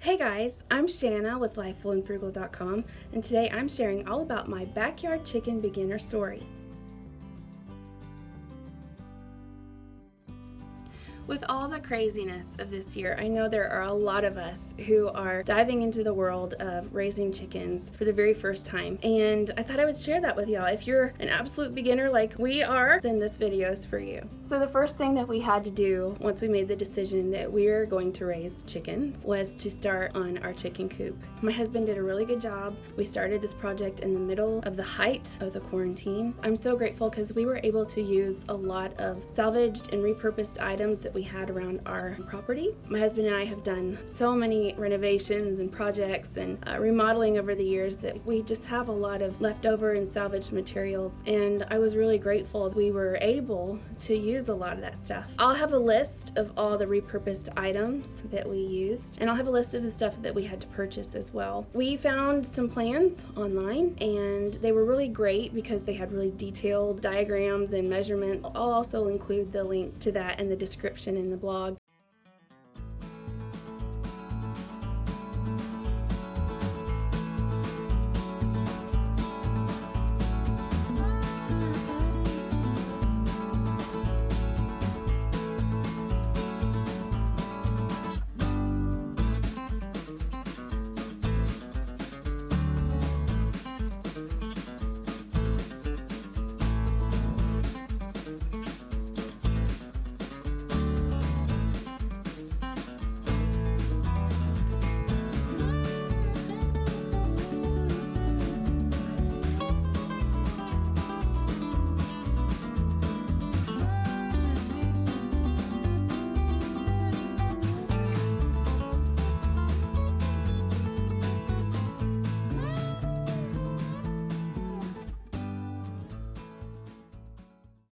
Hey guys, I'm Shanna with LifefulAndFrugal.com, and today I'm sharing all about my backyard chicken beginner story. With all the craziness of this year, I know there are a lot of us who are diving into the world of raising chickens for the very first time, and I thought I would share that with y'all. If you're an absolute beginner like we are, then this video is for you. So the first thing that we had to do once we made the decision that we were going to raise chickens was to start on our chicken coop. My husband did a really good job. We started this project in the middle of the height of the quarantine. I'm so grateful because we were able to use a lot of salvaged and repurposed items that we had around our property. My husband and I have done so many renovations and projects and remodeling over the years that we just have a lot of leftover and salvaged materials, and I was really grateful we were able to use a lot of that stuff. I'll have a list of all the repurposed items that we used, and I'll have a list of the stuff that we had to purchase as well. We found some plans online, and they were really great because they had really detailed diagrams and measurements. I'll also include the link to that in the description in the blog.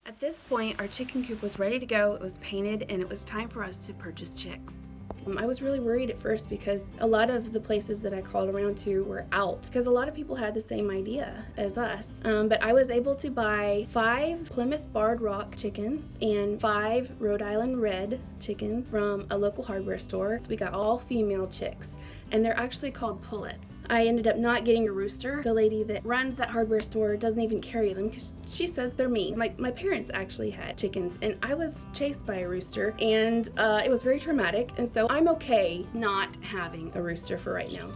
At this point, our chicken coop was ready to go, it was painted, and it was time for us to purchase chicks. I was really worried at first because a lot of the places that I called around to were out because a lot of people had the same idea as us. But I was able to buy 5 Plymouth Barred Rock chickens and 5 Rhode Island Red chickens from a local hardware store. So we got all female chicks, and they're actually called pullets. I ended up not getting a rooster. The lady that runs that hardware store doesn't even carry them because she says they're mean. My parents actually had chickens, and I was chased by a rooster, and it was very traumatic, and so I'm okay not having a rooster for right now.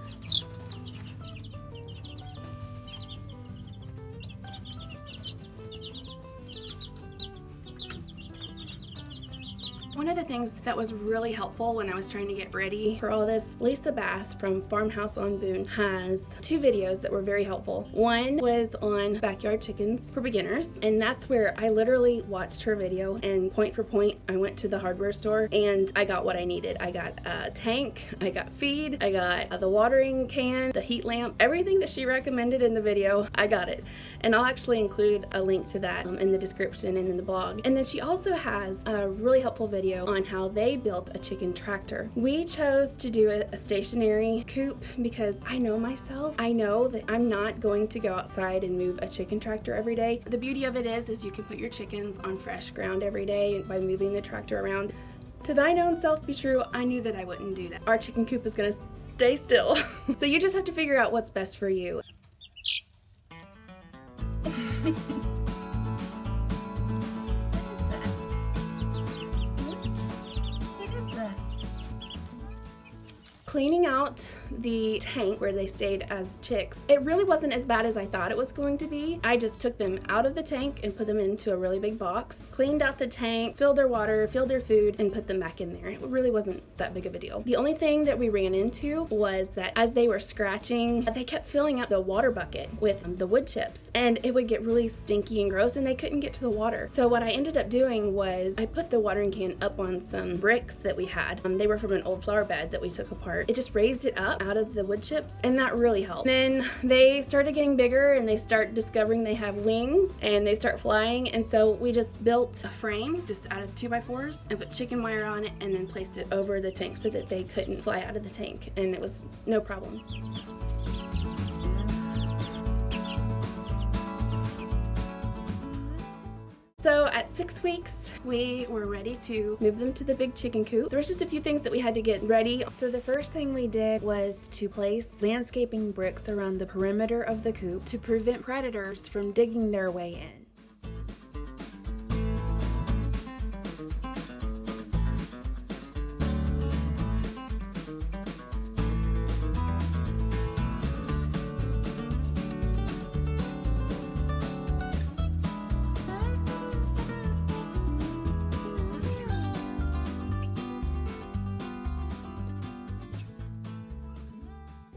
One of the things that was really helpful when I was trying to get ready for all this, Lisa Bass from Farmhouse on Boone has 2 videos that were very helpful. One was on backyard chickens for beginners, and that's where I literally watched her video, and point for point I went to the hardware store and I got what I needed. I got a tank, I got feed, I got the watering can, the heat lamp, everything that she recommended in the video, I got it. And I'll actually include a link to that in the description and in the blog. And then she also has a really helpful video on how they built a chicken tractor. We chose to do a stationary coop because I know myself. I know that I'm not going to go outside and move a chicken tractor every day. The beauty of it is you can put your chickens on fresh ground every day by moving the tractor around. To thine own self be true, I knew that I wouldn't do that. Our chicken coop is gonna stay still. So you just have to figure out what's best for you. Cleaning out the tank where they stayed as chicks, it really wasn't as bad as I thought it was going to be. I just took them out of the tank and put them into a really big box, cleaned out the tank, filled their water, filled their food, and put them back in there. It really wasn't that big of a deal. The only thing that we ran into was that as they were scratching, they kept filling up the water bucket with the wood chips, and it would get really stinky and gross, and they couldn't get to the water. So what I ended up doing was I put the watering can up on some bricks that we had. They were from an old flower bed that we took apart. It just raised it up out of the wood chips, and that really helped. Then they started getting bigger, and they start discovering they have wings, and they start flying, and so we just built a frame just out of 2x4s and put chicken wire on it, and then placed it over the tank so that they couldn't fly out of the tank, and it was no problem. So at 6 weeks, we were ready to move them to the big chicken coop. There was just a few things that we had to get ready. So the first thing we did was to place landscaping bricks around the perimeter of the coop to prevent predators from digging their way in.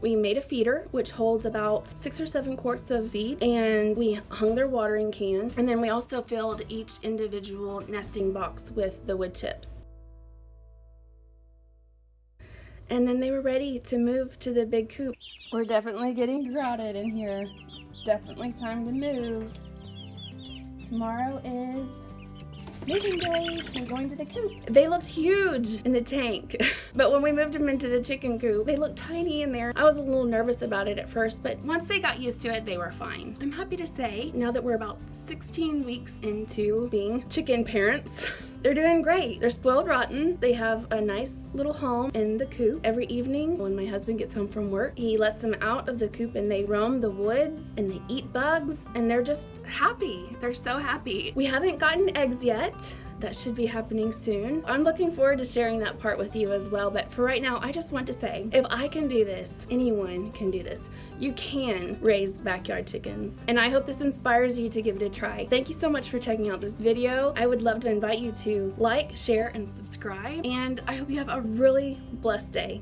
We made a feeder, which holds about 6 or 7 quarts of feed, and we hung their watering can. And then we also filled each individual nesting box with the wood chips. And then they were ready to move to the big coop. We're definitely getting crowded in here. It's definitely time to move. Tomorrow is moving day. We're going to the coop. They looked huge in the tank, but when we moved them into the chicken coop, they looked tiny in there. I was a little nervous about it at first, but once they got used to it, they were fine. I'm happy to say, now that we're about 16 weeks into being chicken parents, they're doing great. They're spoiled rotten. They have a nice little home in the coop. Every evening when my husband gets home from work, he lets them out of the coop and they roam the woods and they eat bugs and they're just happy. They're so happy. We haven't gotten eggs yet. That should be happening soon. I'm looking forward to sharing that part with you as well, but for right now, I just want to say, if I can do this, anyone can do this. You can raise backyard chickens, and I hope this inspires you to give it a try. Thank you so much for checking out this video. I would love to invite you to like, share, and subscribe, and I hope you have a really blessed day.